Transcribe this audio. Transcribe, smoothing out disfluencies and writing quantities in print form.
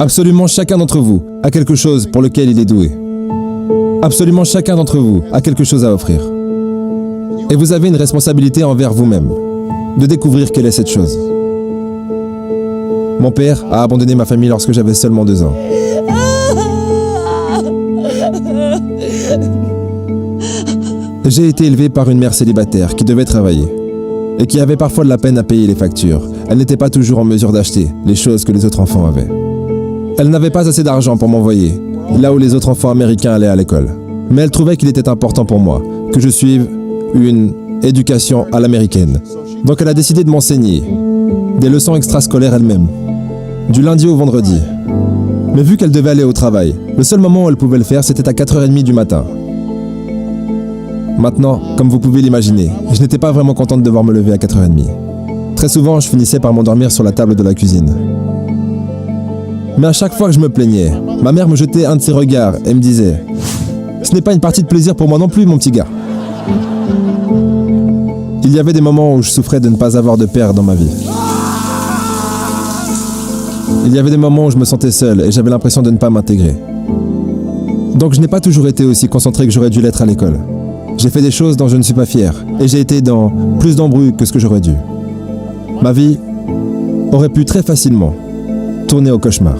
Absolument chacun d'entre vous a quelque chose pour lequel il est doué. Absolument chacun d'entre vous a quelque chose à offrir. Et vous avez une responsabilité envers vous-même, de découvrir quelle est cette chose. Mon père a abandonné ma famille lorsque j'avais seulement 2 ans. J'ai été élevé par une mère célibataire qui devait travailler et qui avait parfois de la peine à payer les factures. Elle n'était pas toujours en mesure d'acheter les choses que les autres enfants avaient. Elle n'avait pas assez d'argent pour m'envoyer là où les autres enfants américains allaient à l'école. Mais elle trouvait qu'il était important pour moi que je suive une éducation à l'américaine. Donc elle a décidé de m'enseigner des leçons extrascolaires elle-même, du lundi au vendredi. Mais vu qu'elle devait aller au travail, le seul moment où elle pouvait le faire, c'était à 4h30 du matin. Maintenant, comme vous pouvez l'imaginer, je n'étais pas vraiment content de devoir me lever à 4h30. Très souvent, je finissais par m'endormir sur la table de la cuisine. Mais à chaque fois que je me plaignais, ma mère me jetait un de ses regards et me disait « Ce n'est pas une partie de plaisir pour moi non plus, mon petit gars. » Il y avait des moments où je souffrais de ne pas avoir de père dans ma vie. Il y avait des moments où je me sentais seul et j'avais l'impression de ne pas m'intégrer. Donc je n'ai pas toujours été aussi concentré que j'aurais dû l'être à l'école. J'ai fait des choses dont je ne suis pas fier et j'ai été dans plus d'embrouilles que ce que j'aurais dû. Ma vie aurait pu très facilement tourner au cauchemar.